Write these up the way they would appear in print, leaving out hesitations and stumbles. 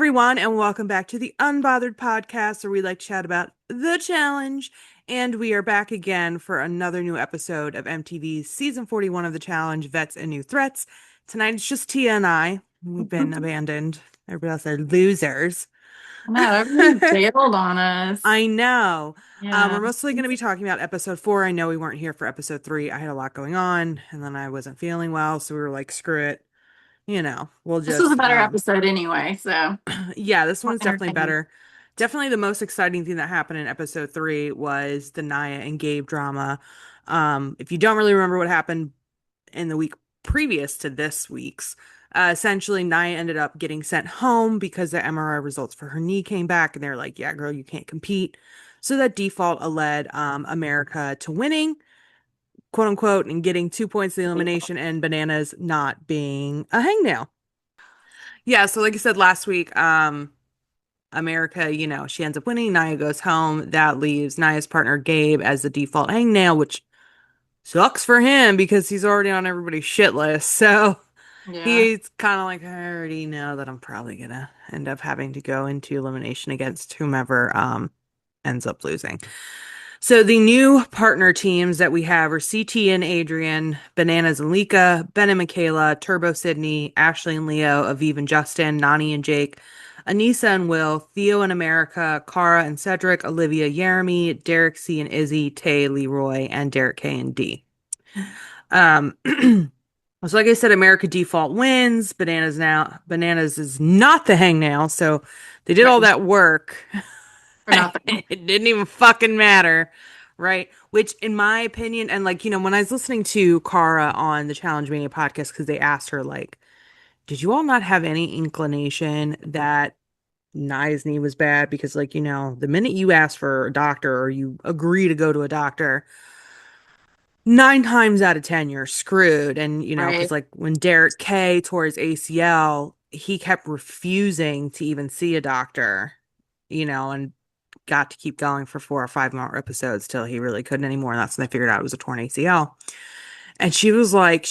everyone, and welcome back to the Unbothered Podcast, where we like to chat about the challenge. And we are back again for another new episode of MTV's season 41 of the challenge, Vets and New Threats. Tonight it's just Tia and I. We've been abandoned. Everybody else are losers. No, everybody bailed on us. I know. Yeah. We're mostly going to be talking about episode 4. I know we weren't here for episode 3. I had a lot going on, and then I wasn't feeling well, so we were like, screw it. We'll This was a just better episode anyway, so Yeah, this more one's definitely entertaining. better. Definitely the most exciting thing that happened in episode 3 was the Naya and Gabe drama. If you don't really remember what happened in the week previous to this week's, essentially Naya ended up getting sent home because the MRI results for her knee came back, and they're like, "Yeah, girl, you can't compete." So that default led America to winning, quote unquote, and getting 2 points of the elimination, and Bananas not being a hangnail. Yeah, so like I said last week, America, she ends up winning. Naya goes home. That leaves Naya's partner Gabe as the default hangnail, which sucks for him because he's already on everybody's shit list. So Yeah. he's kind of like, I already know that I'm probably gonna end up having to go into elimination against whomever ends up losing. So the new partner teams that we have are CT and Adrian, Bananas and Lika, Ben and Michaela, Turbo Sydney, Ashley and Leo, Aviv and Justin, Nani and Jake, Anissa and Will, Theo and America, Cara and Cedric, Olivia, Jeremy, Derek C and Izzy, Tay, Leroy, and Derek K and D. Um, so like I said, America default wins. Bananas is not the hangnail, so they did all Right. that work. For nothing. It didn't even fucking matter, right? Which, in my opinion, and when I was listening to Cara on the Challenge Mania podcast, because they asked her, like, did you all not have any inclination that Nye's knee was bad? Because, the minute you ask for a doctor or you agree to go to a doctor, 9 times out of 10, you're screwed. And, because, Right. like, when Derek K tore his ACL, he kept refusing to even see a doctor, and got to keep going for 4 or 5 more episodes till he really couldn't anymore. And that's when they figured out it was a torn ACL. And she was like,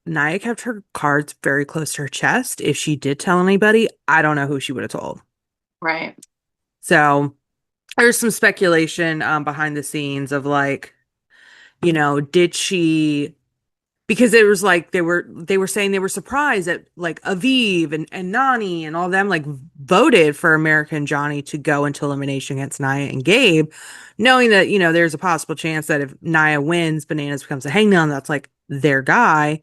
Nia kept her cards very close to her chest. If she did tell anybody, I don't know who she would have told. Right. So there's some speculation behind the scenes of like, did she, because it was like they were saying they were surprised that like Aviv and Nani and all them like voted for American Johnny to go into elimination against Nia and Gabe, knowing that there's a possible chance that if Nia wins, Bananas becomes a hangnail, and that's like their guy.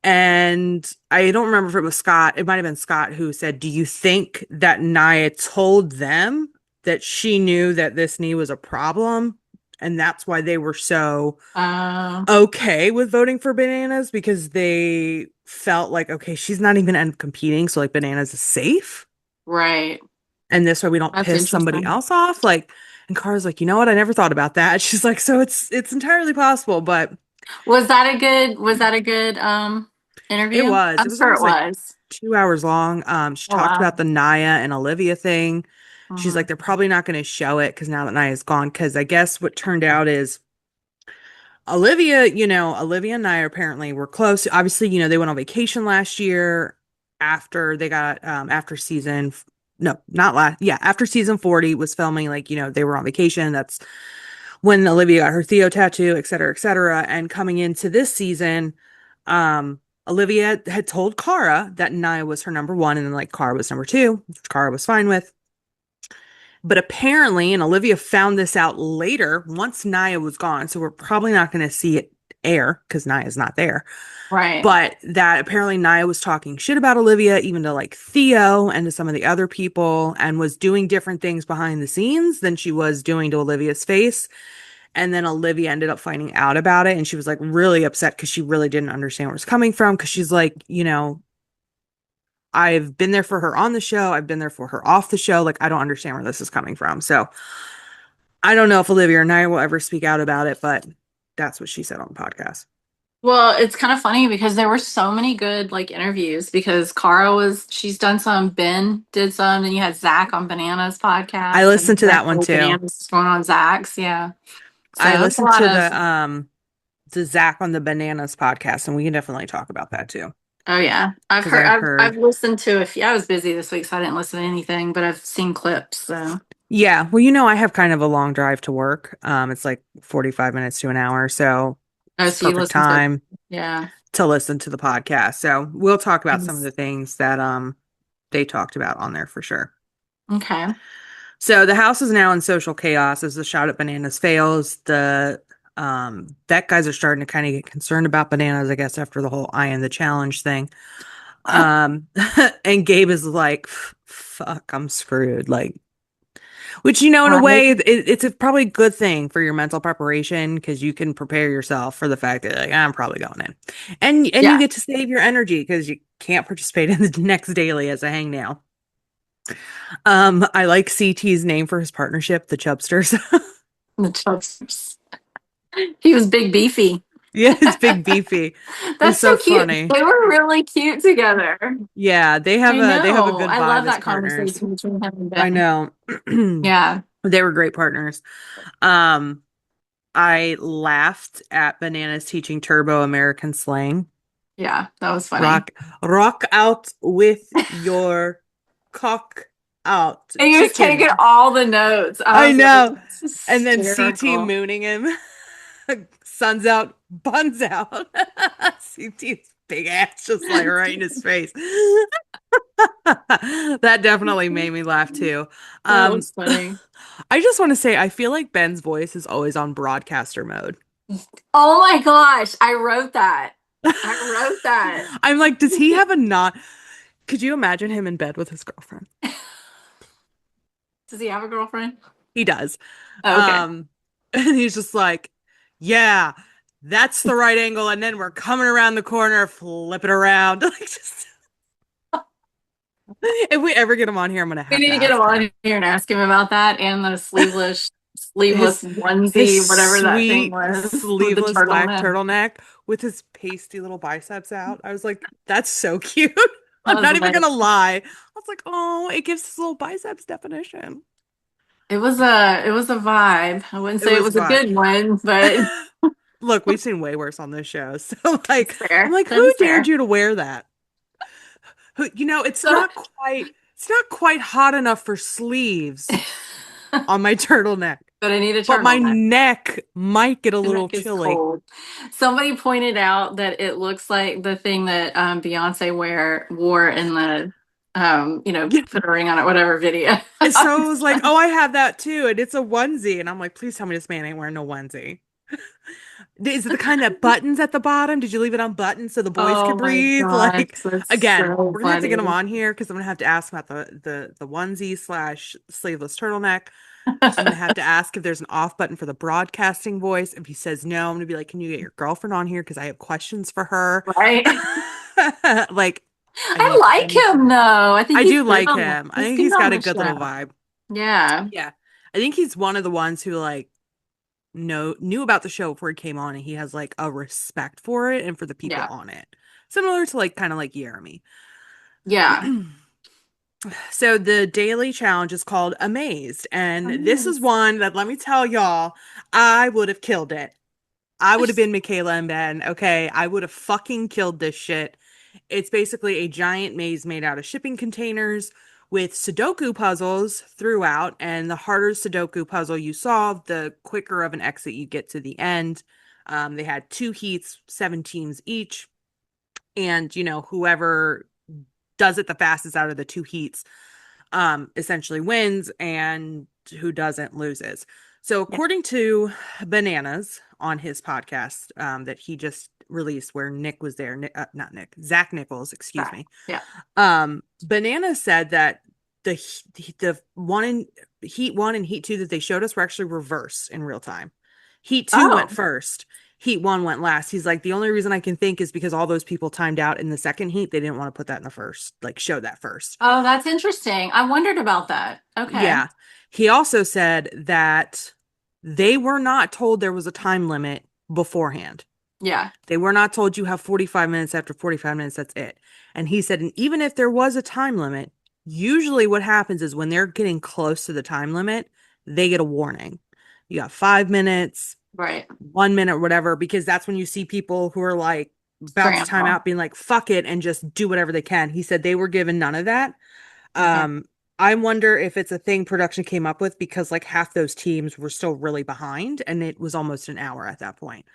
And I don't remember if it was Scott. It might have been Scott who said, "Do you think that Nia told them that she knew that this knee was a problem, and that's why they were so Um, okay with voting for Bananas because they felt like, okay, she's not even end up competing, so like Bananas is safe, right. and this way we don't That's piss somebody interesting. else off." Like, and Cara's like, you know what? I never thought about that. She's like, so it's entirely possible, but Was that a good it interview? was. It I'm was sure it almost like was. 2 hours long. She Oh talked wow. about the Naya and Olivia thing. She's like, Hmm. they're probably not going to show it because now that Naya's gone, because I guess what turned out is Olivia and I apparently were close. Obviously, they went on vacation last year after they got after season no, not last. Yeah, after season 40 was filming, like, they were on vacation. That's when Olivia got her Theo tattoo, et cetera, et cetera. And coming into this season, Olivia had told Cara that Nia was her number one, and then like Cara was number two, which Cara was fine with. But apparently, and Olivia found this out later once Naya was gone, so we're probably not going to see it air because Naya's not there. Right. But that apparently Naya was talking shit about Olivia, even to like Theo and to some of the other people, and was doing different things behind the scenes than she was doing to Olivia's face. And then Olivia ended up finding out about it, and she was like really upset because she really didn't understand where it's coming from. Because she's like, I've been there for her on the show. I've been there for her off the show. Like, I don't understand where this is coming from. So I don't know if Olivia and I will ever speak out about it, but that's what she said on the podcast. Well, it's kind of funny because there were so many good like interviews because she's done some, Ben did some, and you had Zach on Bananas I podcast, and listened to that one too. Bananas is going on Zach's, yeah. So I that's a listened lot to of the Zach on the Bananas podcast, and we can definitely talk about that too. Oh yeah, I've because heard. I I've heard. listened to a few. I was busy this week, so I didn't listen to anything. But I've seen clips. So Yeah, well, I have kind of a long drive to work. It's like 45 minutes to an hour, so oh, it's so you perfect listen to? time Yeah. to listen to the podcast. So we'll talk about some of Yes. the things that they talked about on there for sure. Okay. So the house is now in social chaos as the shot at bananas fails. The vet guys are starting to kind of get concerned about bananas, I guess, after the whole I am the challenge thing. Um, and Gabe is like, fuck, I'm screwed. Like, which, in a Right. way, it's a probably good thing for your mental preparation because you can prepare yourself for the fact that like I'm probably going in, and you Yeah. get to save your energy because you can't participate in the next daily as a hangnail. I like CT's name for his partnership, the Chubsters. The Chubsters. He was big beefy. Yeah, it's big beefy. It's That's so so cute. funny. They were really cute together. Yeah, I they have a know. good I vibe love as that partners. conversation between him and I Ben. know. Yeah. They were great partners. Um, I laughed at Bananas teaching Turbo American slang. Yeah. That was funny. Rock rock out with your cock out And he was taking chicken. all the notes. I I was like, know. it's And then CT hysterical. mooning him. Sun's out, buns out. CT's big ass just like right in his face. That definitely made me laugh too. That Um, was funny. I just want to say I feel like Ben's voice is always on broadcaster mode. Oh my gosh. I wrote that. I wrote that. I'm like, does he have a not? Could you imagine him in bed with his girlfriend? Does he have a girlfriend? He does. Oh, okay. Um, and he's just like, yeah, that's the right angle. And then we're coming around the corner, flip it around. Like, just if we ever get him on here, I'm gonna We have need to to get him ask on him. here and ask him about that and the sleeveless His his onesie, whatever that thing sweet was with the sleeveless black turtleneck. turtleneck with his pasty little biceps out. I was like, that's so cute. That I'm was not even lit. gonna lie. I was like, oh, it gives his little biceps definition. It was a vibe. I wouldn't It say it was was a fun. good one, but Look, we've seen way worse on this show. So that's like I'm fair. like, who That's dared fair. you to wear that? Who So it's not quite hot enough for sleeves on my turtleneck. but I need a But my turtleneck. neck might get a The little neck is chilly. cold. Somebody pointed out that it looks like the thing that Beyonce wore in the put a ring on it, whatever video. And so it was like, oh, I have that too. And it's a onesie. And I'm like, please tell me this man ain't wearing no onesie. Is it the kind that buttons at the bottom? Did you leave it unbuttoned so the boys could Oh my breathe? gosh, Like, that's again, so we're gonna have to get him funny. on here because I'm gonna have to ask about the onesie slash sleeveless turtleneck. I'm gonna have to ask if there's an off button for the broadcasting voice. If he says no, I'm gonna be like, can you get your girlfriend on here? Because I have questions for her. Right? Like, I I like need to him know. though. I think I he's do good like him. I he's think good he's on got a the good little show. vibe. Yeah. Yeah. I think he's one of the ones who like knew about the show before he came on and he has like a respect for it and for the people Yeah. on it. Similar to like kind of like Jeremy. Yeah. So the daily challenge is called Amazed. And this is Nice. one that let me tell y'all, I would have killed it. I would have been Michaela and Ben. Okay. I would have fucking killed this shit. It's basically a giant maze made out of shipping containers with Sudoku puzzles throughout. And the harder Sudoku puzzle you solve, the quicker of an exit you get to the end. They had two heats, 7 teams each. And, whoever does it the fastest out of the two heats essentially wins, and who doesn't loses. So, Yeah. according to Bananas on his podcast that he just released, where Nick was there, not Nick, Zach Nichols, excuse Back. me. Yeah. Bananas said that the one in Heat One and Heat Two that they showed us were actually reversed in real time. Heat Two went Oh. first. Heat One went last. He's like, the only reason I can think is because all those people timed out in the second heat. They didn't want to put that in the first, like show that first. Oh, that's interesting. I wondered about that. Okay. Yeah. He also said that they were not told there was a time limit beforehand. Yeah. They were not told you have 45 minutes after 45 minutes, that's it. And he said, and even if there was a time limit, usually what happens is when they're getting close to the time limit, they get a warning. You got 5 minutes, Right. 1 minute, whatever, because that's when you see people who are like about to time Scramble. out being like, fuck it, and just do whatever they can. He said they were given none of that. Okay. Um, I wonder if it's a thing production came up with because like half those teams were still really behind and it was almost an hour at that point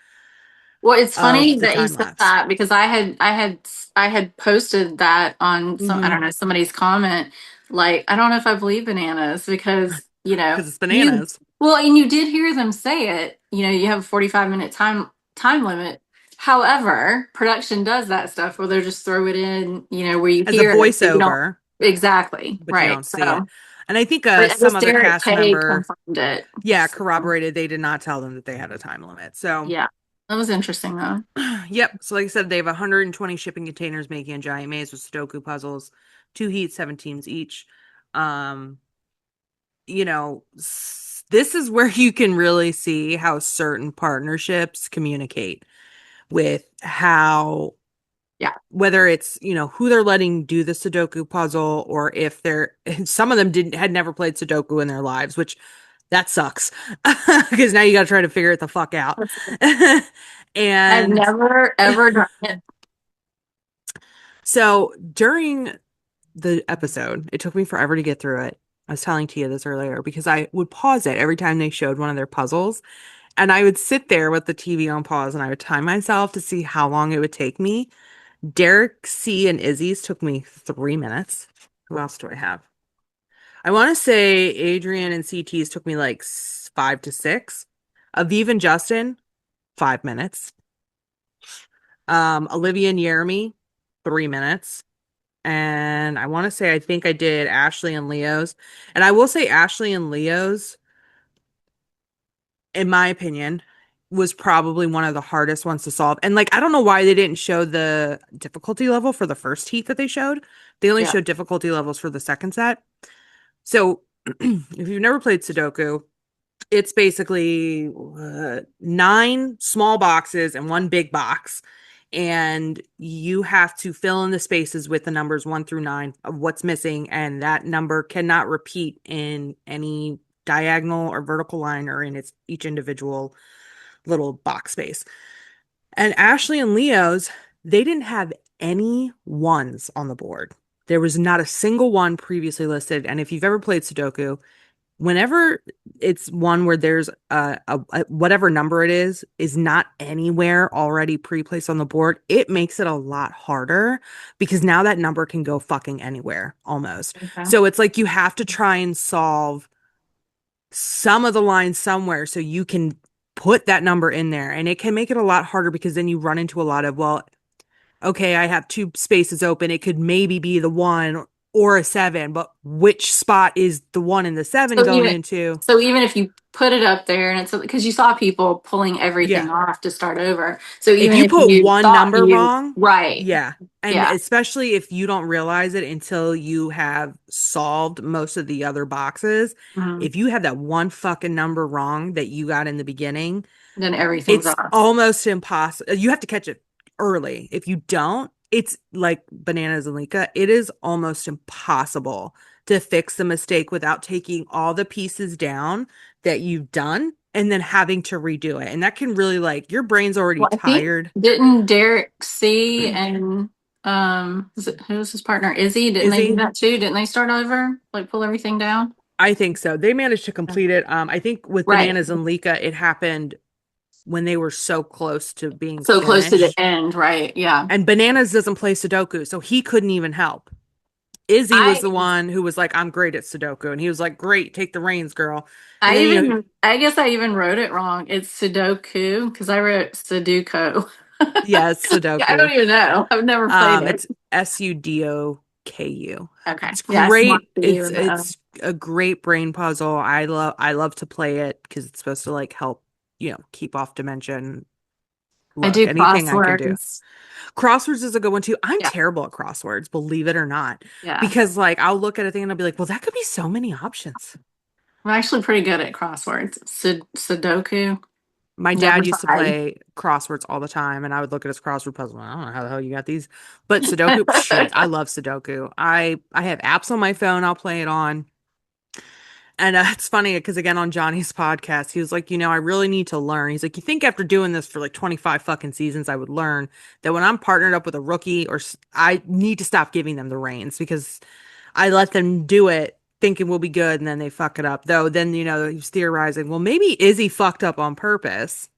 Well, it's funny of the that you time said lapse. that because I had posted that on some, I Mm-hmm. don't know, somebody's comment. Like, I don't know if I believe bananas because, Because it's you bananas. well, and you did hear them say it, you have a 45-minute time limit. However, production does that stuff where they'll just throw it in, where you As a hear it, but you don't voiceover, exactly, but you right. don't see it. So, And I think but I some guess other Derek cast K member, confirmed it. yeah, So, corroborated they did not tell them that they had a time limit. So, yeah. That was interesting though. yep. So, like I said, they have 120 shipping containers making a giant maze with Sudoku puzzles, two heats, seven teams each. Um, this is where you can really see how certain partnerships communicate with how Yeah. whether it's who they're letting do the Sudoku puzzle or if they're some of them didn't had never played Sudoku in their lives, which that sucks because now you got to try to figure it the fuck out. I've And never ever done it. so during the episode, it took me forever to get through it. I was telling Tia this earlier because I would pause it every time they showed one of their puzzles. And I would sit there with the TV on pause and I would time myself to see how long it would take me. Derek C and Izzy's took me 3 minutes. Who else do I have? I want to say Adrian and CT's took me like 5 to 6. Aviv and Justin, 5 minutes. Olivia and Jeremy, 3 minutes. And I want to say I think I did Ashley and Leo's. And I will say Ashley and Leo's, in my opinion, was probably one of the hardest ones to solve. And like I don't know why they didn't show the difficulty level for the first heat that they showed. They only Yeah. showed difficulty levels for the second set. So if you've never played Sudoku, it's basically 9 small boxes and one big box. And you have to fill in the spaces with the numbers 1 through 9 of what's missing. And that number cannot repeat in any diagonal or vertical line or in its each individual little box space. And Ashley and Leo's, they didn't have any ones on the board. There was not a single one previously listed. And if you've ever played Sudoku, whenever it's one where there's a whatever number it is not anywhere already pre-placed on the board, it makes it a lot harder because now that number can go fucking anywhere almost. Okay. So it's like you have to try and solve some of the lines somewhere so you can put that number in there. And it can make it a lot harder because then you run into a lot of, well, okay, I have two spaces open. It could maybe be the 1 or a 7, but which spot is the 1 and the 7 So going even into? so even if you put it up there and it's because you saw people pulling everything Yeah. off to start over. So If even you if put you one thought number you wrong, right. yeah. And Yeah. especially if you don't realize it until you have solved most of the other boxes, Mhm. if you have that one fucking number wrong that you got in the beginning, Then everything's it's off. almost impossible. You have to catch it early. If you don't, it's like Bananas and Lika. It is almost impossible to fix the mistake without taking all the pieces down that you've done and then having to redo it. And that can really like your brain's already Well, I think tired. didn't Derek C and who was his partner? Izzy? Didn't they do Izzy, that too? Didn't they start over? Like pull everything down? I think so. They managed to complete it. I think with Right. Bananas and Lika, it happened when they were so close to being So close to the finished. end, right? Yeah. And Bananas doesn't play Sudoku, so he couldn't even help. Izzy was I the one who was like, I'm great at Sudoku. And he was like, great, take the reins, girl. And I then, even I guess I even wrote it wrong. It's Sudoku because I wrote Sudoku. yes, Yeah, I Sudoku. don't even know. I've never played it. It's Sudoku. Okay. It's Yeah, it's not great. the U It's and the O. it's a great brain puzzle. I love to play it because it's supposed to like help, keep off dementia. I Look, do anything I can do. crosswords. Crosswords is a good one too. I'm Yeah, terrible at crosswords, believe it or not. yeah. Because like I'll look at a thing and I'll be like, well, that could be so many options. I'm actually pretty good at crosswords. Sudoku. My Never dad used to tried. play crosswords all the time, and I would look at his crossword puzzle. I don't know how the hell you got these, but Sudoku, psh, I love Sudoku. I have apps on my phone. I'll play it on. And it's funny because again on Johnny's podcast, he was like, I really need to learn. He's like, you think after doing this for like 25 fucking seasons, I would learn that when I'm partnered up with a rookie I need to stop giving them the reins because I let them do it thinking we'll be good and then they fuck it up. Though then, he was theorizing, well, maybe Izzy fucked up on purpose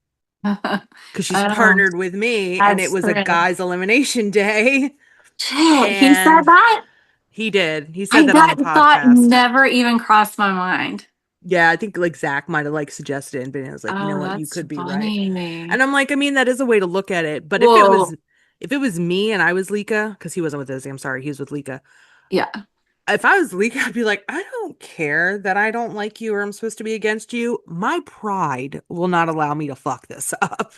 because she's Oh, partnered with me and it that's was a true. guy's elimination day. Shit, he said And that? he did. He said I that on the That thought podcast. never even crossed my mind. Yeah, I think like Zach might have like suggested it, and been was like, you know Oh, what, you that's could be right. funny. And I'm like, I mean, that is a way to look at it. But Well, if it was me and I was Lika, because he wasn't with Izzy, I'm sorry, he was with Lika. yeah. If I was Lika, I'd be like, I don't care that I don't like you or I'm supposed to be against you. My pride will not allow me to fuck this up.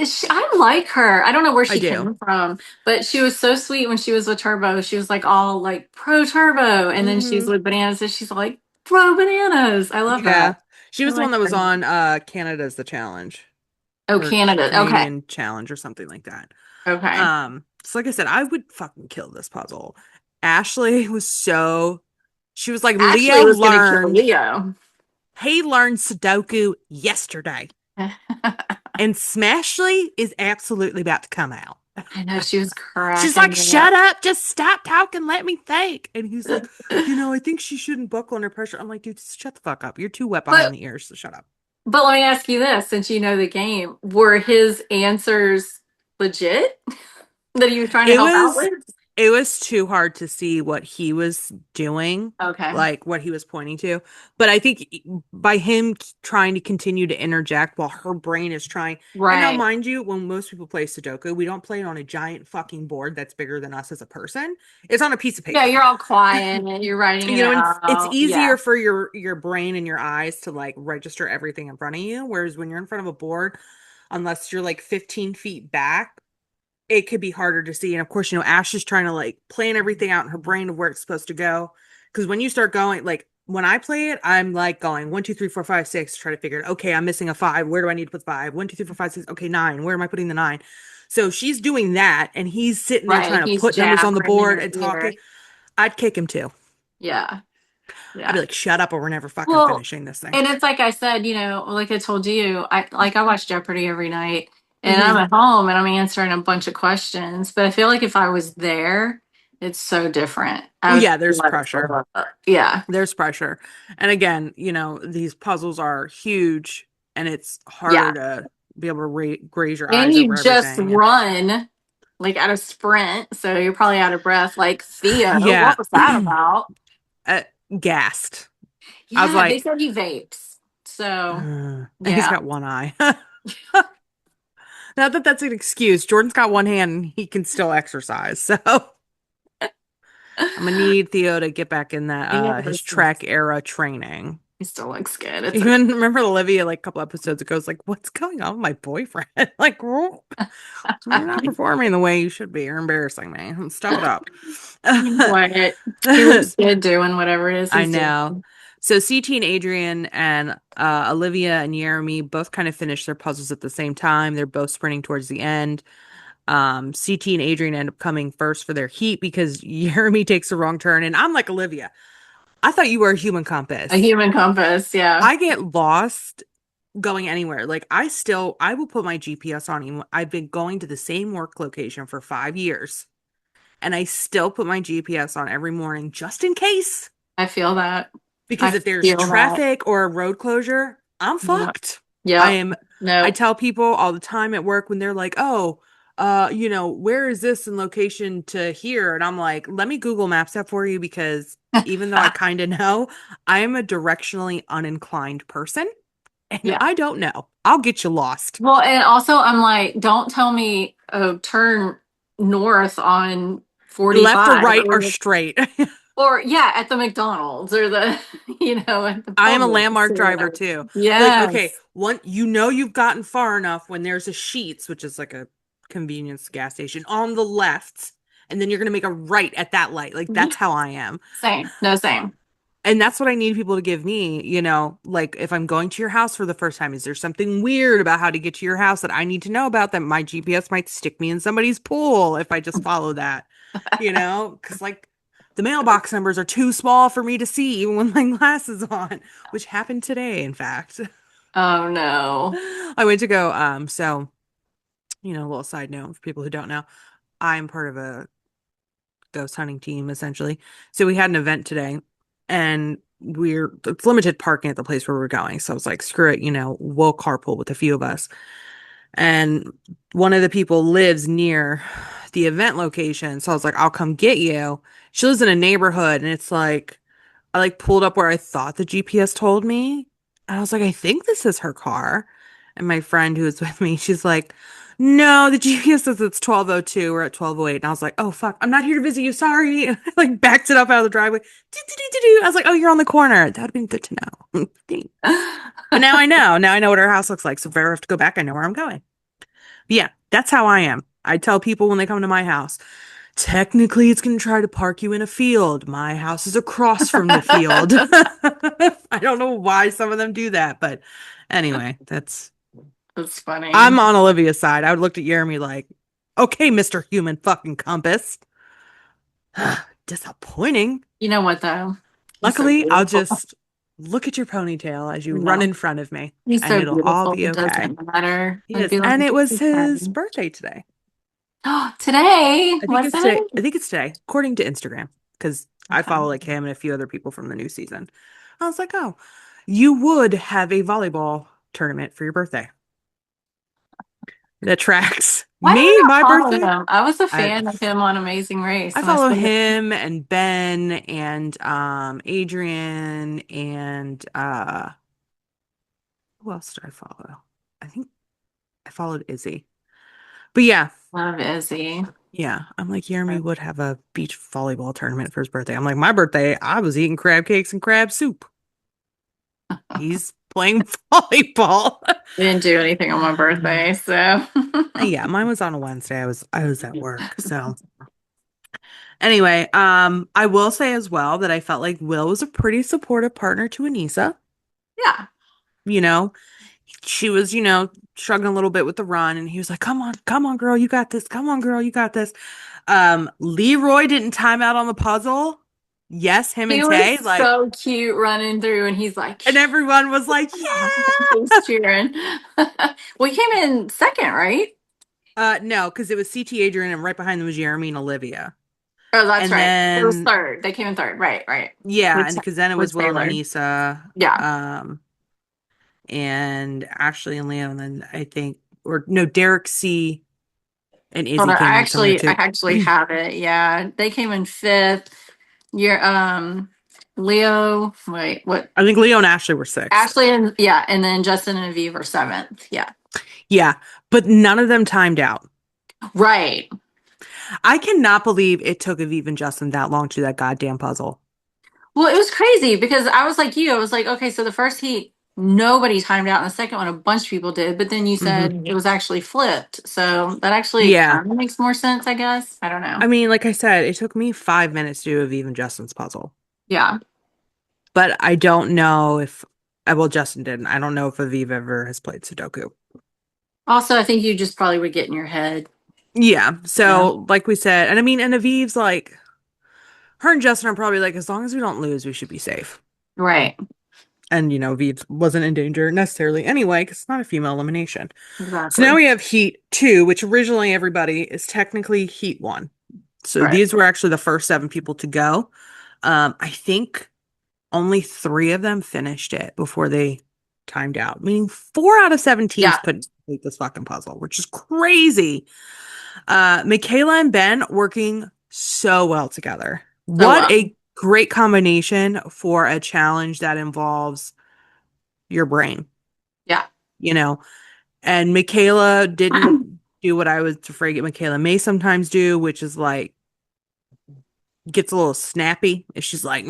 I like her. I don't know where I she do. came from, but she was so sweet when she was with Turbo. She was like all like pro Turbo, and then she's Hmm. with Bananas, and she's like pro Bananas. I love Yeah. that. She I was the one like that was her. on Canada's The Challenge Oh, or Canada. Okay. Canadian Challenge or something like that. Okay. So like I said, I would fucking kill this puzzle. Ashley was so she was like, Ashley was gonna kill Leo. He learned Sudoku yesterday. And Smashly is absolutely about to come out. I know she was She's like, cracking me shut up. up, just stop talking, let me think. And he's like, I think she shouldn't buckle under pressure. I'm like, dude, just shut the fuck up. You're too wet behind But the ears, so shut up. but let me ask you this, since you know the game, were his answers legit that he was trying to It help out was with? it was too hard to see what he was doing, Okay. like what he was pointing to. But I think by him trying to continue to interject while her brain is trying, and now Right. mind you, when most people play Sudoku, we don't play it on a giant fucking board that's bigger than us as a person. It's on a piece of Yeah, paper. you're all quiet and you're writing it And it's out. easier Yeah. for your brain and your eyes to like register everything in front of you. Whereas when you're in front of a board, unless you're like 15 feet back, it could be harder to see. And of course, Ash is trying to like plan everything out in her brain of where it's supposed to go. Because when you start going, like when I play it, I'm like going 1, 2, 3, 4, 5, 6, try to figure it. Okay, I'm missing a five. Where do I need to put five? 1, 2, 3, 4, 5, 6. Okay, nine. Where am I putting the nine? So she's doing that, and he's sitting there Right. trying to He's put numbers on the jabbering in board her and ear. talking. I'd kick him too. Yeah. I'd be Yeah. like, shut up, or we're never fucking Well, finishing this thing. and it's like I said, like I told you, I watch Jeopardy every night and I'm Hmm. at home and I'm answering a bunch of questions, but I feel like if I was there, it's so different. I Well, would yeah, be there's like, pressure. yeah. There's pressure. And again, these puzzles are huge and it's Yeah. harder to be able to graze your And eyes you over just everything. And run like at a sprint, so you're probably out of breath. Like Theo, yeah, what was that about? uh, gassed. I was Yeah, they like, said he vapes. So, and he's yeah. got one eye. Not that that's an excuse. Jordan's got one hand and he can still exercise. So I'm gonna need Theo to get back in that Yeah, his this track is- era training. he still looks good. It's okay. Even remember Olivia like a couple episodes ago was like, what's going on with my boyfriend? Like, "Whoa, you're not performing the way you should be. You're embarrassing me. Step it up." What? He looks good doing whatever it is I he's know. doing. So CT and Adrian and Olivia and Jeremy both kind of finished their puzzles at the same time. They're both sprinting towards the end. CT and Adrian end up coming first for their heat because Jeremy takes the wrong turn. And I'm like, Olivia, I thought you were a human A compass. human compass, yeah. I get lost going anywhere. Like I will put my GPS on you. I've been going to the same work location for 5 years and I still put my GPS on every morning just in case. I feel that. Because I if there's feel that. traffic or a road closure, I'm Yep. fucked. I Yep. am, I No. tell people all the time at work when they're like, oh, where is this in location to here? And I'm like, let me Google Maps that for you because even though I kind of know, I am a directionally uninclined person and Yeah. I don't know. I'll get you lost. Well, and also I'm like, don't tell me, oh, turn north on Left or 45 right or straight. or yeah, at the McDonald's or the, at the I am a Publix landmark or driver whatever. too. Be like, okay, Yes. you've gotten far enough when there's a Sheets, which is like a convenience gas station on the left, and then you're gonna make a right at that light. Like Yeah. that's how I am. Same. No, same. And that's what I need people to give me, like if I'm going to your house for the first time, is there something weird about how to get to your house that I need to know about that my GPS might stick me in somebody's pool if I just follow that, Because like the mailbox numbers are too small for me to see even with my glasses on, which happened today, in fact. Oh no. I went to go, a little side note for people who don't know, I'm part of a ghost hunting team essentially. So we had an event today and it's limited parking at the place where we're going. So I was like, screw it, we'll carpool with a few of us. And one of the people lives near the event location. So I was like, I'll come get you. She lives in a neighborhood and it's like I like pulled up where I thought the GPS told me. And I was like, I think this is her car. And my friend who was with me, she's like, no, the GPS says it's 12:02. We're at 12:08. And I was like, oh fuck, I'm not here to visit you. Sorry. And I like backed it up out of the driveway. Do. I was like, oh, you're on the corner. That would have been good to know. But now I know. Now I know what her house looks like. So if I ever have to go back, I know where I'm going. But yeah, that's how I am. I tell people when they come to my house, technically, it's going to try to park you in a field. My house is across from the field. I don't know why some of them do that, but anyway, That's funny. I'm on Olivia's side. I would look at Jeremy like, okay, Mr. Human fucking Compass. Disappointing. You know what though? He's so Luckily, I'll beautiful. just look at your ponytail as you run No, in front of me, he's and so it'll all beautiful. be It okay. doesn't matter. He I'd is. be like, And it was okay. his birthday today. Oh, today I think was it's today. I it? think it's today, according to Instagram, because I Okay. follow like him and a few other people from the new season. I was like, oh, you would have a volleyball tournament for your birthday. That tracks Why do me, I my not follow birthday. him? I was a I fan of him on Amazing Race, I and I follow still. him and Ben and Adrian and who else did I follow? I think I followed Izzy. But yeah, Love Izzy. yeah. I'm like, Jeremy would have a beach volleyball tournament for his birthday. I'm like, my birthday, I was eating crab cakes and crab soup. He's playing volleyball. We didn't do anything on my birthday, so Yeah, mine was on a Wednesday. I was at work. So anyway, I will say as well that I felt like Will was a pretty supportive partner to Anissa. yeah. You know, she was, struggling a little bit with the run, and he was like, come on, girl, you got this. Come on, girl, you got this. Leroy didn't time out on the puzzle. Yes, him He and was Tay, like, so cute running through, and he's like, and everyone was like, he's yeah. cheering. We came in second, right? No, because it was CT Adrian and right behind them was Jeremy and Olivia. Oh, that's And right. It was then third. They came in third. Right, right. yeah, With, and because then it was with Will and Taylor. Anissa, Yeah. and Ashley and Leo, and then I think or no, Derek C and Hold Izzy on. came in somewhere I too. actually have it. Yeah. They came in fifth. You're Leo. Wait, what? I think Leo and Ashley were sixth. Ashley and yeah, and then Justin and Aviv are seventh. Yeah. Yeah, but none of them timed out. Right. I cannot believe it took Aviv and Justin that long to do that goddamn puzzle. Well, it was crazy because I was like you. I was like, okay, so the first heat, nobody timed out, and the second one, a bunch of people did. But then you Hmm. said it was actually flipped, so that actually Yeah. kind of makes more sense, I guess. I don't know. I mean, like I said, it took me 5 minutes to do Aviv and Justin's puzzle. Yeah. But I don't know if, well, Justin didn't. I don't know if Aviv ever has played Sudoku. Also, I think you just probably would get in your head. Yeah. Yeah. So, like we said, and I mean, and Aviv's like, her and Justin are probably like, as long as we don't lose, we should be safe. Right. And, Aviv wasn't in danger necessarily anyway, because it's not a female elimination. So now Exactly. we have Heat 2, which originally everybody is technically Heat 1. So Right. these were actually the first 7 people to go. I think only 3 of them finished it before they timed out, meaning 4 out of 7 teams Yeah. couldn't complete this fucking puzzle, which is crazy. Michaela and Ben working so well together. So What well. a great combination for a challenge that involves your brain, Yeah. you know? And Michaela didn't do what I was afraid Michaela may sometimes do, which is like gets a little snappy. If she's like,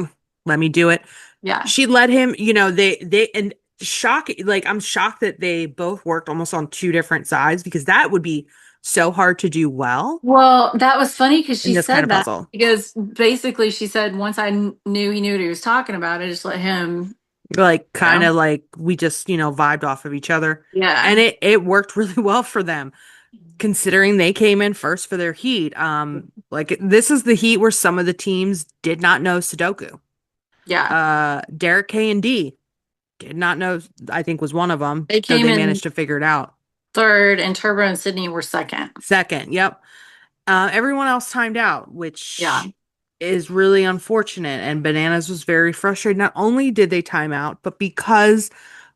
let me do it. Yeah. She let him, and shock, like, I'm shocked that they both worked almost on 2 different sides because that would be so hard to do well Well, that was funny because in she this kind said of that puzzle. because basically she said once I knew he knew what he was talking about, I just let him, Like, you kind know. of like we just, vibed off of each other. Yeah. And it worked really well for them. considering they came in first for their heat. Like this is the heat where some of the teams did not know Sudoku. Yeah. Derek K and D did not know, I think was one of them, They though came they in managed to figure it out. third, and Turbo and Sydney were second. Second, yep. Everyone else timed out, Yeah. which is really unfortunate. And Bananas was very frustrated. Not only did they time out, but because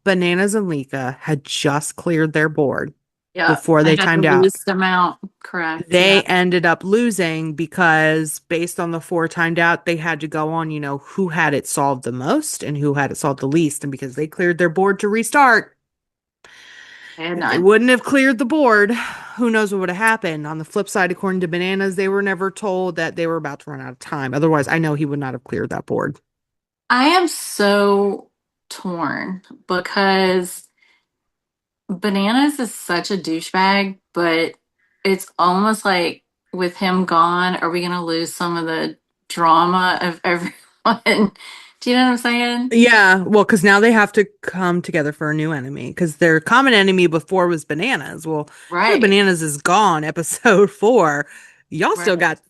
Bananas and Lika had just cleared their board Yeah. before They they had the timed out, least amount. Correct. they Yeah. ended up losing because based on the four timed out, they had to go on, who had it solved the most and who had it solved the least. And because they cleared their board to restart, They had if they none. wouldn't have cleared the board, who knows what would have happened. On the flip side, according to Bananas, they were never told that they were about to run out of time. Otherwise, I know he would not have cleared that board. I am so torn because Bananas is such a douchebag, but it's almost like with him gone, are we going to lose some of the drama of everyone? Do you know what I'm saying? Yeah, well, because now they have to come together for a new enemy because their common enemy before was Bananas. Well, now that Right. Bananas is gone, episode four, y'all still Right. got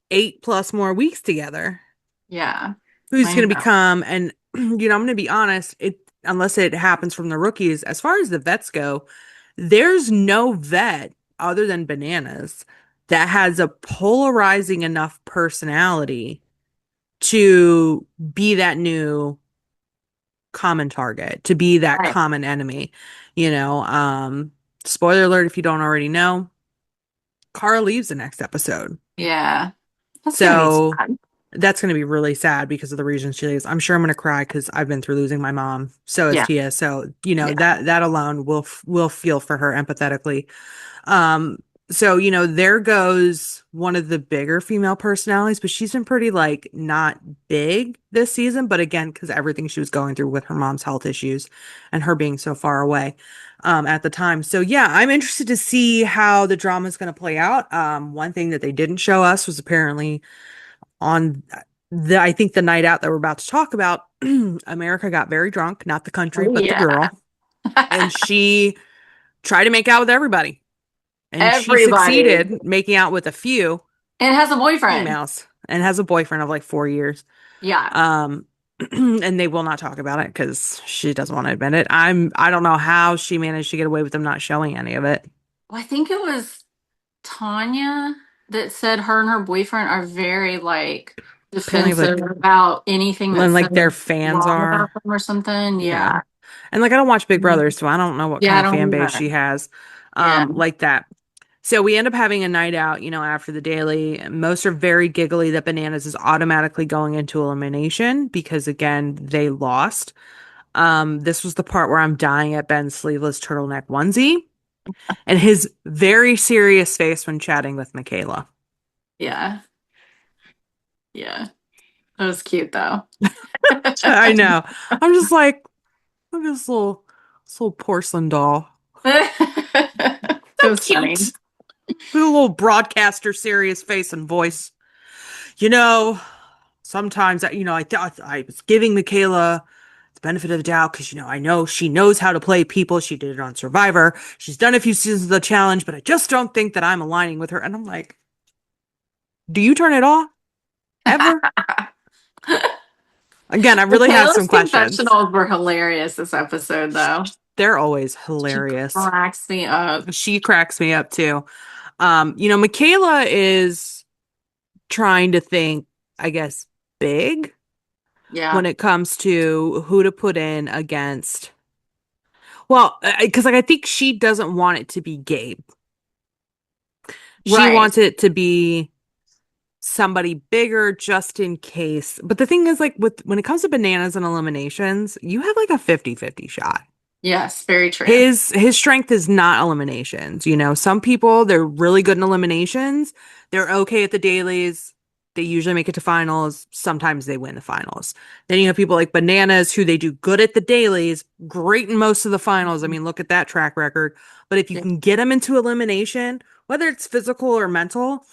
8+ more weeks together. Yeah. Who's I going to know. become, and I'm going to be honest, unless it happens from the rookies, as far as the vets go, there's no vet other than Bananas that has a polarizing enough personality to be that new common target, to be that Right. common enemy. You know, spoiler alert if you don't already know, Kara leaves the next episode. Yeah. That's going to be So sad. that's going to be really sad because of the reasons she leaves. I'm sure I'm going to cry because I've been through losing my mom. So is Yeah. Tia. So, Yeah. that alone will feel for her empathetically. Um, so, there goes one of the bigger female personalities, but she's been pretty like not big this season. But again, because everything she was going through with her mom's health issues and her being so far away at the time. So yeah, I'm interested to see how the drama is going to play out. One thing that they didn't show us was apparently on I think the night out that we're about to talk about, America got very drunk, not the country, Oh, but the yeah. girl, and she tried to make out with everybody. And she Everybody. succeeded making out with a few And has a boyfriend. females and has a boyfriend of like 4 years. Yeah. Um, and they will not talk about it because she doesn't want to admit it. I don't know how she managed to get away with them not showing any of it. Well, I think it was Tanya that said her and her boyfriend are very like Apparently, defensive about anything and that's said like their fans wrong are. about them or something. Yeah. Yeah. And like I don't watch Big Brother, Mhm. so I don't know what Yeah, kind I of don't fan base either. she has Yeah. like that. So we end up having a night out, after the daily. Most are very giggly that Bananas is automatically going into elimination because again, they lost. This was the part where I'm dying at Ben's sleeveless turtleneck onesie and his very serious face when chatting with Michaela. Yeah. Yeah. It was cute though. I know. I'm just like, look at this little porcelain doll. It So was funny. cute. With a little broadcaster serious face and voice. You know, sometimes I thought I was giving Michaela the benefit of the doubt because I know she knows how to play people. She did it on Survivor. She's done a few seasons of the challenge, but I just don't think that I'm aligning with her. And I'm like, do you turn it off ever? Again, I really have some Michaela's questions. confessionals were hilarious this episode though. They're always She hilarious. cracks me up. She cracks me up too. Michaela is trying to think, I guess, big when Yeah. it comes to who to put in against. Well, because like I think she doesn't want it to be Gabe. She Right. wants it to be somebody bigger just in case. But the thing is like with when it comes to bananas and eliminations, you have like a 50-50 shot. Yes, very true. His strength is not eliminations. Some people they're really good in eliminations. They're okay at the dailies. They usually make it to finals. Sometimes they win the finals. Then you have people like Bananas who they do good at the dailies, great in most of the finals. I mean, look at that track record. But if you Yeah. can get them into elimination, whether it's physical or mental,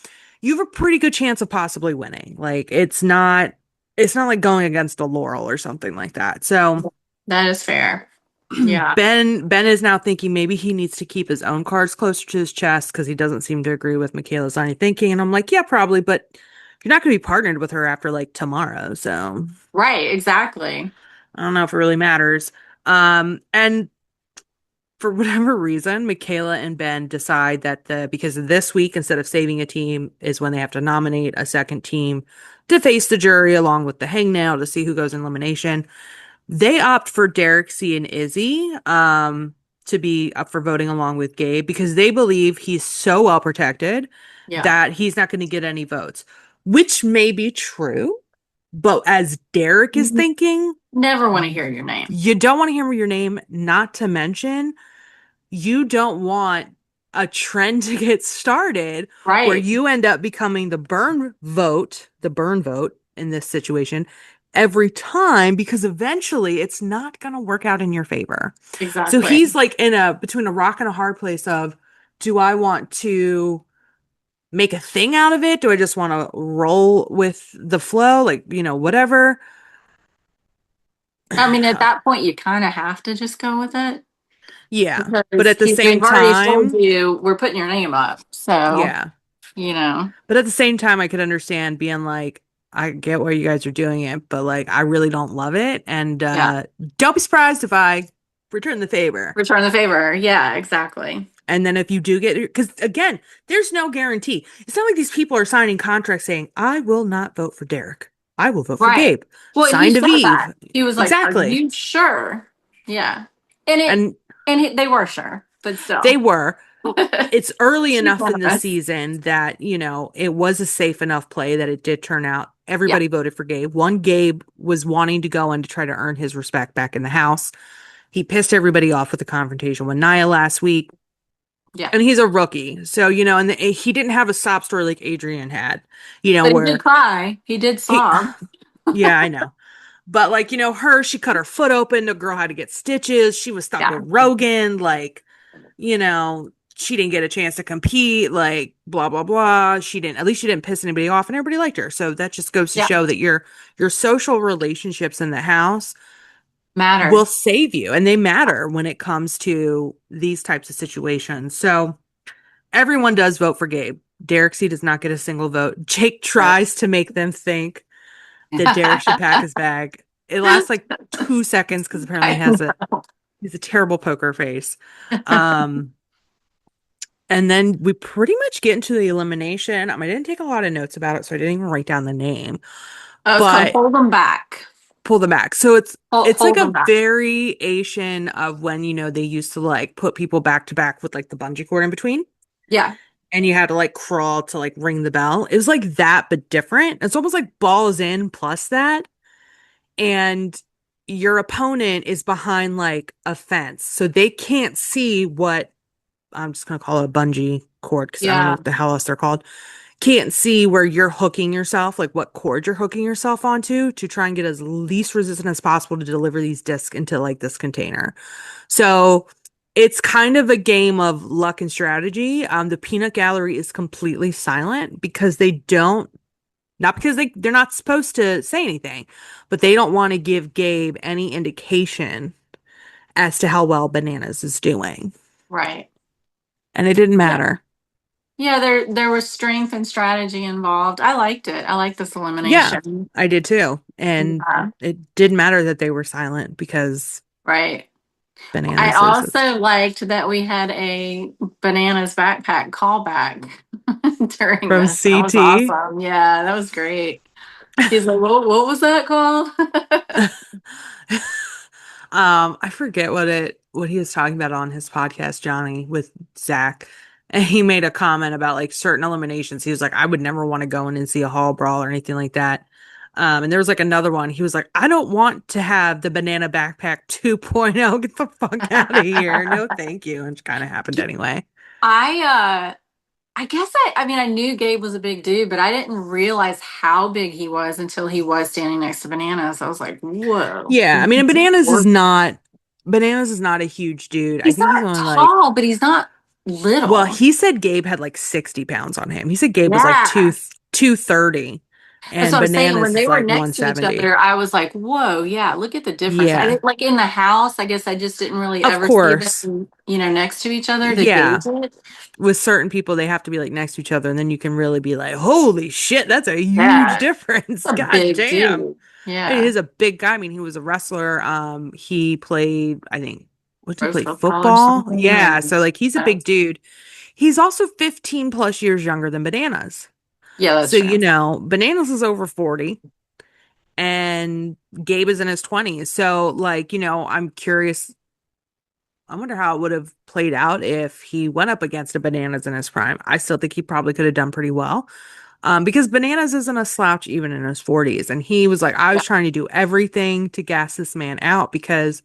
you have a pretty good chance of possibly winning. Like it's not like going against a Laurel or something like that. So That is fair. Yeah. Ben is now thinking maybe he needs to keep his own cards closer to his chest because he doesn't seem to agree with Michaela's line of thinking. And I'm like, yeah, probably, but you're not going to be partnered with her after like tomorrow. So Right, exactly. I don't know if it really matters. And for whatever reason, Michaela and Ben decide that because of this week, instead of saving a team, is when they have to nominate a second team to face the jury along with the hangnail to see who goes in elimination. They opt for Derek C and Izzy to be up for voting along with Gabe because they believe he's so well protected Yeah. that he's not going to get any votes, which may be true. But as Derek is You thinking, never want to hear your name. you don't want to hear your name, not to mention you don't want a trend to get started where Right. you end up becoming the burn vote in this situation every time because eventually it's not going to work out in your favor. So Exactly. he's like in a between a rock and a hard place of do I want to make a thing out of it? Do I just want to roll with the flow? Like, whatever. I mean, at that point, you kind of have to just go with it Yeah. But because at the same they've already told time, you we're putting your name up. So, yeah. you know, But at the same time, I could understand being like, I get why you guys are doing it, but like, I really don't love it. And yeah, don't be surprised if I return the favor. return the favor. Yeah, exactly. And then if you do get, because again, there's no guarantee. It's not like these people are signing contracts saying, I will not vote for Derek. I will vote for Right. Gabe. Well, he Signed said of Eve. that. He was like, "Are Exactly. you sure?" Yeah. And And they were sure, but they still. were. It's early She's enough one in of the us. season that, it was a safe enough play that it did turn out. Yeah. Everybody voted for Gabe. One, Gabe was wanting to go in to try to earn his respect back in the house. He pissed everybody off with the confrontation with Nia last week, Yeah. and he's a rookie. So, he didn't have a sob story like Adrian had, But he did where cry. He did he, sob. yeah, I know. But like, she cut her foot open. The girl had to get stitches. She was stuck with Yeah. Rogan. Like, she didn't get a chance to compete, like blah blah blah. At least she didn't piss anybody off and everybody liked her. So that just goes to Yeah. show that your social relationships in the house will Matter. save you and they matter when it comes to these types of situations. So everyone does vote for Gabe. Derek C does not get a single vote. Jake tries to make them think that Derek should pack his bag. It lasts like 2 seconds because apparently I know. he's a terrible poker face. Um And then we pretty much get into the elimination. I didn't take a lot of notes about it, so I didn't even write down the name, Oh, it's called but Hold Them Back. pull them back. So it's like Hold a Them Back. variation of when, they used to like put people back to back with like the bungee cord in between, Yeah. and you had to like crawl to like ring the bell. It was like that, but different. It's almost like balls in plus that. And your opponent is behind like a fence. So they can't see what I'm just gonna call it a bungee cord because I don't know Yeah. what the hell else they're called. Can't see where you're hooking yourself, like what cord you're hooking yourself onto to try and get as least resistant as possible to deliver these discs into like this container. So it's kind of a game of luck and strategy. The peanut gallery is completely silent because they don't, not because they're not supposed to say anything, but they don't want to give Gabe any indication as to how well Bananas is doing. Right. And it didn't Yeah. matter. Yeah, there was strength and strategy involved. I liked it. I liked this Yeah, elimination. I did too. And Yeah. it didn't matter that they were silent because Right. I Bananas is also liked that we had a bananas backpack callback during from this. That was CT. awesome. Yeah, that was great. He's like, what was that called? I forget what he was talking about on his podcast, Johnny, with Zach. And he made a comment about like certain eliminations. He was like, I would never want to go in and see a hall brawl or anything like that. And there was like another one. He was like, I don't want to have the banana backpack 2.0. Get the fuck out of here. No, thank you. And it kind of happened anyway. I I guess I mean I knew Gabe was a big dude, but I didn't realize how big he was until he was standing next to Bananas. I was like, whoa. Yeah, I mean, and Bananas is not a huge dude. I He's think he's not only like, tall, but he's not well, little. he said Gabe had like 60 pounds on him. He said Gabe was like Yeah. 230. That's and what I'm saying. When Bananas they is were like next to each 170. other, I was like, whoa, yeah, look at the difference. I Yeah, didn't like in the house, I guess I just didn't really of ever see course. them, next to each other to Yeah. gauge it. With certain people, they have to be like next to each other, and then you can really be like, holy shit, that's a huge Yeah. difference. That's a God big damn. dude. I mean, Yeah. he's a big guy. I mean, he was a wrestler. He played, I think, what did he Pro play? football or Football? something. Yeah. And So like he's a big dude. He's also 15 plus years younger than Bananas. yeah, So, that's true. Bananas is over 40 and Gabe is in his 20s. So, like, I'm curious. I wonder how it would have played out if he went up against a Bananas in his prime. I still think he probably could have done pretty well. Because Bananas isn't a slouch even in his 40s. And he was like, I Yeah. was trying to do everything to gas this man out because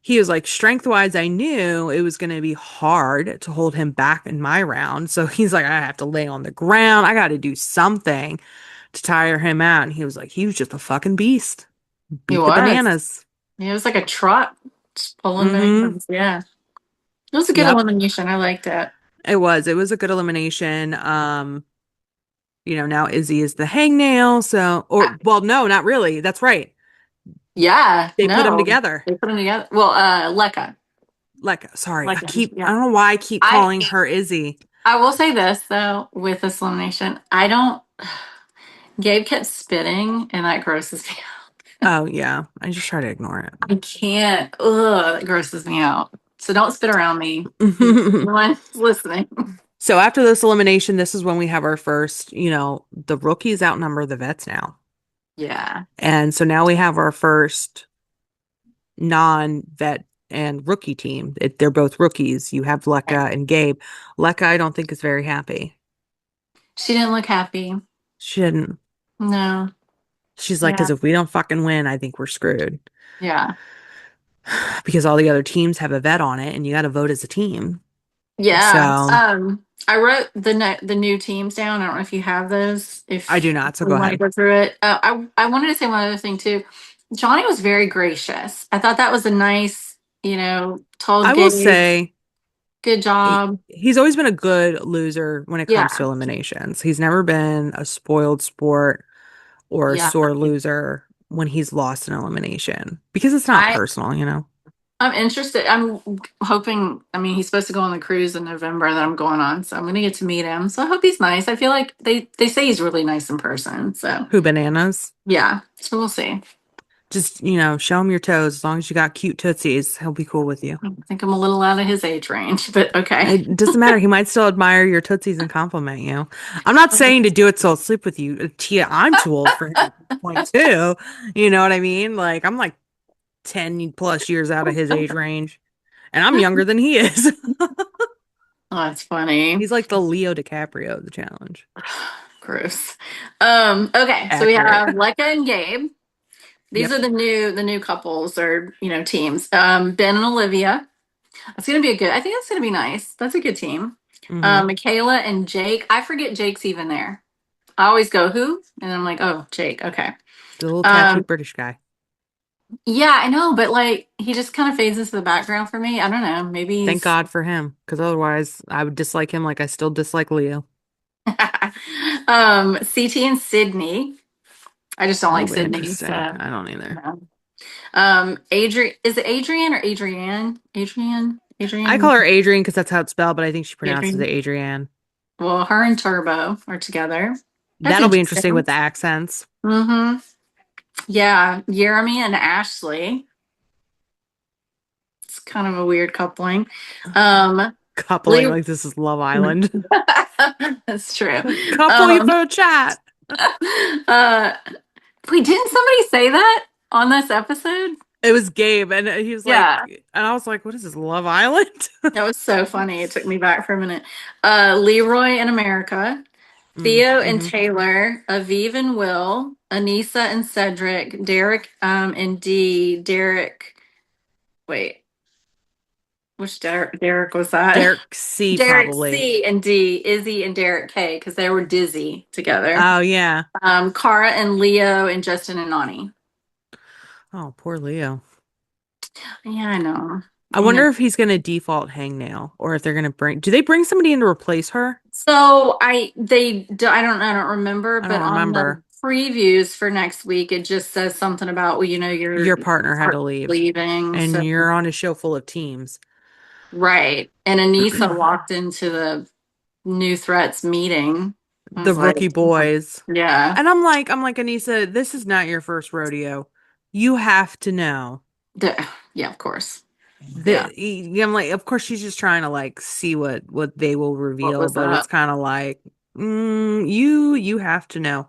he was like, strength wise, I knew it was going to be hard to hold him back in my round. So he's like, I have to lay on the ground. I got to do something to tire him out. And he was like, he was just a fucking beast. He Beat the was. Bananas. He was like a truck just pulling Mm-hmm. bananas. Yeah. It was a good Yep. elimination. I liked it. It was a good elimination. Now Izzy is the hangnail. So, or, well, no, not really. That's right. Yeah, They put them no. together. They put them together. Well, Lekka. Like, sorry, Lekka, I yeah. don't know why I keep I calling her Izzy. I will say this though, with this elimination, I don't Gabe kept spitting and that grosses me out. Oh, yeah. I just try to ignore I can't. Ugh, that grosses me out. So don't spit around me. If it. anyone's listening. So after this elimination, this is when we have our first, the rookies outnumber the vets now. Yeah. And so now we have our first non-vet and rookie team. They're both rookies. You have Lekka and Gabe. Lekka, I don't think is very happy. She didn't look happy. She didn't. No. She's like, because Yeah. if we don't fucking win, I think we're screwed. Yeah. Because all the other teams have a vet on it, and you got to vote as a team. Yeah. So I wrote the new teams down. I don't know if you have those. I do If not. So we go want to ahead. go through it. I wanted to say one other thing too. Johnny was very gracious. I thought that was a nice, told I will Gabe, say good job. he's always been a good loser when it comes to Yeah. eliminations. He's never been a spoiled sport or a Yeah. sore loser when he's lost an elimination because it's not I personal. I'm interested. I'm hoping, I mean, he's supposed to go on the cruise in November that I'm going on, so I'm gonna get to meet him. So I hope he's nice. I feel like they say he's really nice in person. So Who bananas? yeah. So we'll see. Just, show him your toes. As long as you got cute tootsies, he'll be cool with you. I think I'm a little out of his age range, but okay. It doesn't matter. He might still admire your tootsies and compliment you. I'm not saying to do it so he'll sleep with you. Tia, I'm too old for him at this point too. You know what I mean? Like I'm like 10 plus years out of his age range. And I'm younger than he is. Oh, that's funny. He's like the Leo DiCaprio of the challenge. Gross. Okay, so we Accurate. have Lekka and Gabe. These Yep. are the new couples or teams. Ben and Olivia. That's gonna be a good. I think that's gonna be nice. That's a good team. Hmm. Michaela and Jake. I forget Jake's even there. I always go who, and I'm like, oh, Jake. Okay. The little tattooed Um, British guy. yeah, I know, but like he just kind of fades into the background for me. I don't know. Maybe Thank he's God for him, because otherwise I would dislike him like I still dislike Leo. CT and Sydney. I just don't Oh, like Sydney. interesting. So I don't either. no. Adrian, is it Adrian or Adrienne? I call Adrian, her Adrian because that's how it's spelled, but I think she pronounces it Adrian. Adrienne. Well, her and Turbo are together. That's That'll be interesting with interesting. the accents. Mm-hmm. Yeah, Jeremy and Ashley. It's kind of a weird coupling. Coupling Lee, like this is Love Island. that's true. Couple you Um, for a chat. uh, wait, didn't somebody say that on this episode? It was Gabe, and he was like, Yeah, and I was like, what is this, Love Island? that was so funny. It took me back for a minute. Leroy and America, Theo and Mm-hmm. Taylor, Aviv and Will, Anissa and Cedric, Derek and Dee, Derek. Wait, which Derek was that? Derek C, Derek probably. C and D, Izzy and Derek K, because they were dizzy together. Oh, yeah. Cara and Leo and Justin and Nani. Oh, poor Leo. Yeah, I know. I I know. wonder if he's going to default hangnail or if they're going to do they bring somebody in to replace her? So I don't remember, I but don't on the remember. previews for next week, it just says something about, well, your Your partner had to partner leave, leaving. and So, you're on a show full of teams. right. And Anissa walked into the new threats meeting. I The was like, rookie boys. yeah, And I'm like, Anissa, this is not your first rodeo. You have to know yeah, of course. Yeah. that I'm like, of course she's just trying to like see what they will What reveal, was but it's up? kind of like, you have to know.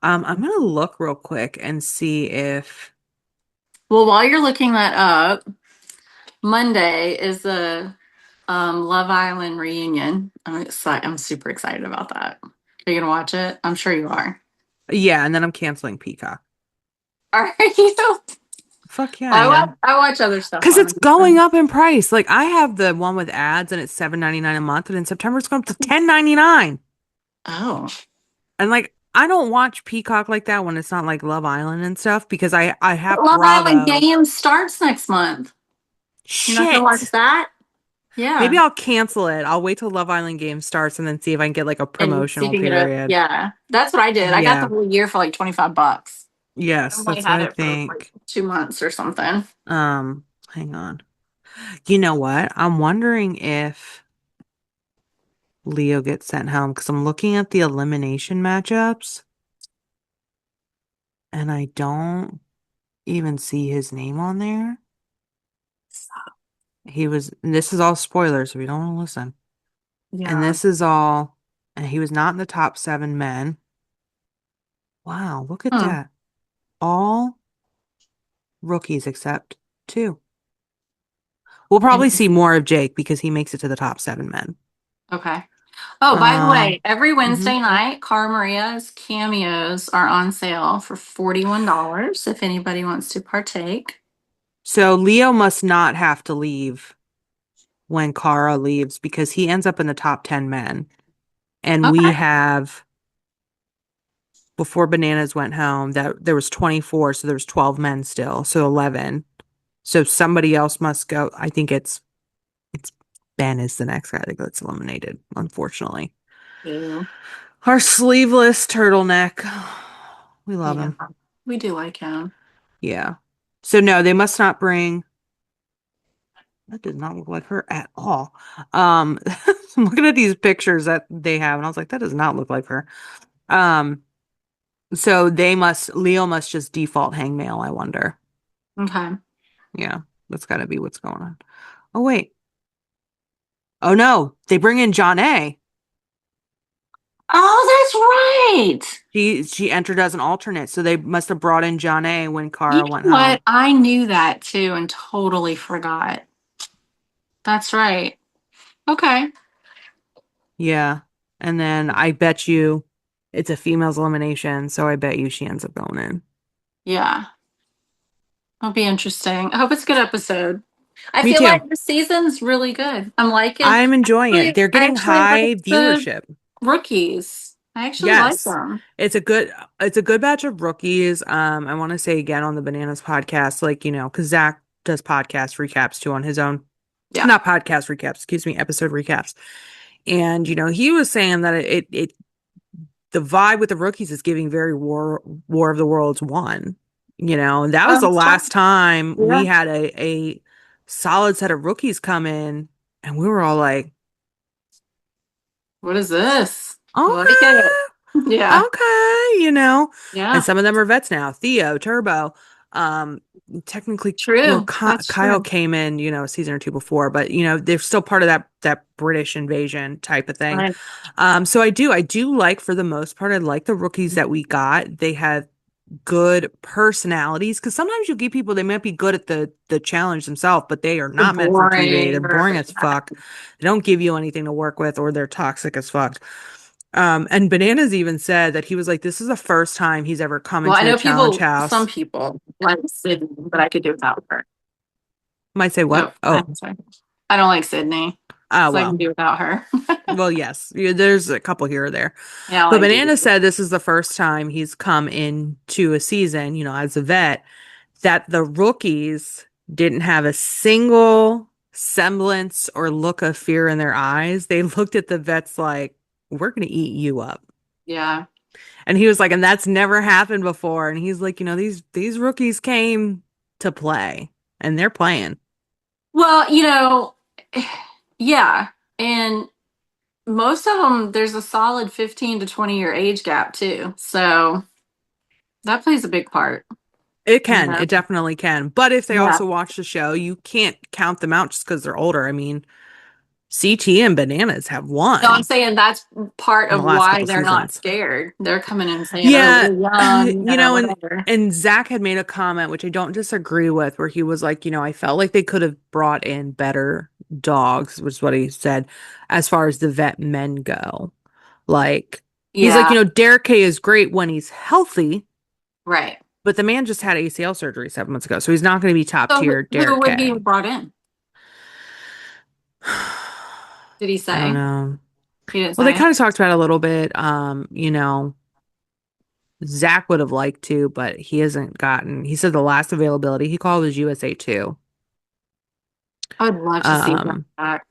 I'm gonna look real quick and see if Well, while you're looking that up, Monday is the Love Island reunion. I'm super excited about that. Are you gonna watch it? I'm sure you are. yeah, and then I'm canceling Peacock. Are you? Fuck yeah, I am. I watch other stuff Because on it's it. going up in price. Like I have the one with ads and it's $7.99 a month, and in September it's going up to $10.99. Oh, And like I don't watch Peacock like that when it's not like Love Island and stuff because I have Love Island Bravo. Games starts next month. You're not gonna watch Shit. that? Maybe Yeah, I'll cancel it. I'll wait till Love Island game starts and then see if I can get like a and so you promotional can get a period. yeah. That's what I did. I got the Yeah. whole year for like $25. I Yes, only that's what had I it for like think. 2 months or something. Hang on. You know what? I'm wondering if Leo gets sent home because I'm looking at the elimination matchups and I don't even see his name on there. And this is all spoilers, so we don't want to listen. And Yeah. this is all, and he was not in the top 7 men. Wow, look at Hmm. that. All rookies except 2. We'll probably see Interesting. more of Jake because he makes it to the top 7 men. Okay. Oh, by the Um, way, every mhm. Wednesday night, Cara Maria's cameos are on sale for $41 if anybody wants to partake. So Leo must not have to leave when Kara leaves because he ends up in the top 10 men. And we Okay. have, before Bananas went home, that there was 24, so there was 12 men still, so 11. So somebody else must go. I think it's Ben is the next guy that gets eliminated, unfortunately. Ew. Our sleeveless turtleneck. We love Yeah. him. We do like him. Yeah. So no, they must not bring. That does not look like her at all. Um, I'm looking at these pictures that they have, and I was like, that does not look like her. Um, so Leo must just default hangmail, I wonder. Okay. Yeah, that's gotta be what's going on. Oh wait. Oh no, they bring in John A. Oh, that's right. She entered as an alternate, so they must have brought in John A when You Kara went know home. what? I knew that too and totally forgot. That's right. Okay. Yeah. And then I bet you it's a female's elimination, so I bet you she ends up going in. Yeah. It'll be interesting. I hope it's a good episode. I Me feel too. like the season's really good. I'm liking. I'm enjoying it. They're I getting actually like high the viewership. rookies. I actually like Yes. them. It's a good batch of rookies. I want to say again on the Bananas podcast, like, because Zach does podcast recaps too on his own. Yeah. Not podcast recaps, excuse me, episode recaps. And, he was saying that the vibe with the rookies is giving very War of the Worlds 1. And that was the That's fine. last time we Yeah. had a solid set of rookies come in, and we were all like, What is this? I like it. okay, Yeah. okay. And Yeah. some of them are vets now. Theo, Turbo, um, technically, well, True. That's Kyle true. came in, a season or two before, but they're still part of that British invasion type of thing. Right. So I do like for the most part, I like the rookies that we got. They have good personalities because sometimes you get people they might be good at the challenge themselves, but they are The not meant for TV. They're boring or boring as fuck. They don't give you anything to work with, or they're toxic as fuck. And Bananas even said that he was like, this is the first time he's ever come well, I into a know challenge some house. people like Sydney, but I could do without her. Might say what? Oh, Oh, I'm sorry. I don't like Sydney, ah, so I can well. do without her. Well, yes, there's a couple here or there. Yeah, I But like Banana Judy. said this is the first time he's come into a season, as a vet, that the rookies didn't have a single semblance or look of fear in their eyes. They looked at the vets like, we're going to eat you up. Yeah. And he was like, and that's never happened before. And he's like, these rookies came to play and they're playing. Well, yeah. And most of them, there's a solid 15 to 20-year age gap too. So that plays a big part, It you can, know. it definitely can. But if they Yeah. also watch the show, you can't count them out just because they're older. I mean, CT and Bananas have No, I'm won saying that's part in the of last why couple they're not seasons. scared. They're coming in saying, "Oh, Yeah, we're young, and whatever." Zach had made a comment which I don't disagree with, where he was like, I felt like they could have brought in better dogs, which is what he said, as far as the vet men go. Like, he's like, Yeah, Derek K is great when he's healthy, right. but the man just had ACL surgery 7 months ago, so he's not going to be top So tier who Derek would he K. have brought in? Did he I don't say? know. He didn't Well, they say. kind of talked about it a little bit. Zach would have liked to, but he hasn't gotten. He said the last availability he called was USA 2. I would love to see that Um, back.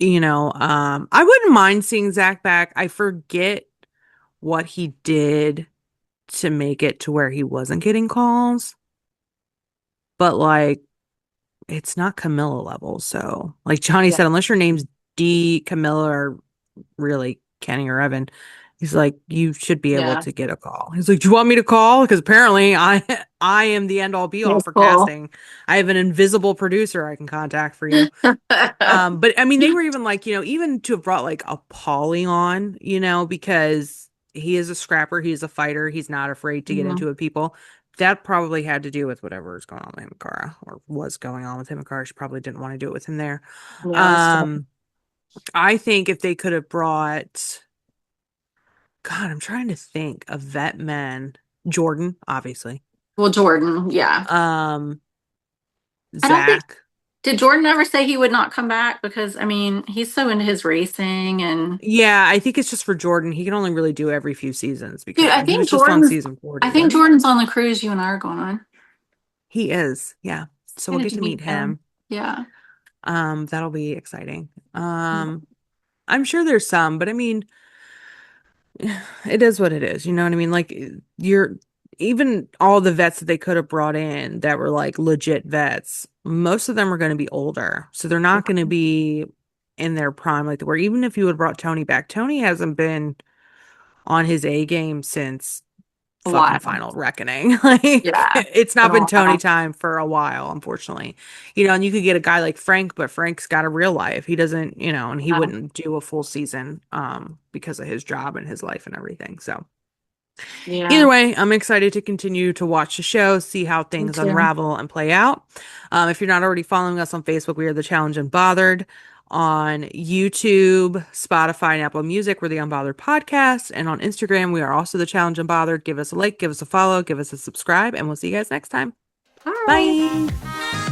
I wouldn't mind seeing Zach back. I forget what he did to make it to where he wasn't getting calls, but like it's not Camilla level. So, like Johnny Yeah, said, unless your name's D, Camilla, or really Kenny or Evan, he's like, you should be able yeah. to get a call. He's like, do you want me to call? Because apparently I am the end all be all That's for cool. casting. I have an invisible producer I can contact for you. But I mean, they were even like, even to have brought like a Polly on, because he is a scrapper, he's a fighter, he's not afraid to get Mhm. into it with people. That probably had to do with whatever was going on with Himikara or was going on with Himikara. She probably didn't want to do it with him there. Yeah, that's true. Um, I think if they could have brought, God, I'm trying to think of vet men, Jordan, obviously. Well, Jordan, yeah. Um, I don't think Zach. did Jordan ever say he would not come back because I mean he's so into his racing and Yeah, I think it's just for Jordan. He can only really do every few seasons dude, because, and he was just on season I 40, think wasn't he? Jordan's on the cruise you and I are going on. He is. Yeah. So we'll Excited get to to meet meet him. him. Yeah. That'll be exciting. I'm sure there's some, but I mean, it is what it is. You know what I mean? Like you're even all the vets that they could have brought in that were like legit vets, most of them are going to be older. So they're not going to be in their prime like they were. Even if you had brought Tony back, Tony hasn't been on his A game since A fucking while. Final Reckoning. Like Yeah. it's Been not a been Tony while. time for a while, unfortunately. And you could get a guy like Frank, but Frank's got a real life. He doesn't, and he Yeah. wouldn't do a full season because of his job and his life and everything. So Yeah. either way, I'm excited to continue to watch the show, see how Me things too. unravel and play out. If you're not already following us on Facebook, we are The Challenge Unbothered. On YouTube, Spotify, and Apple Music, we're The Unbothered Podcast. And on Instagram, we are also The Challenge Unbothered. Give us a like, give us a follow, give us a subscribe, and we'll see you guys next time. Bye. Bye.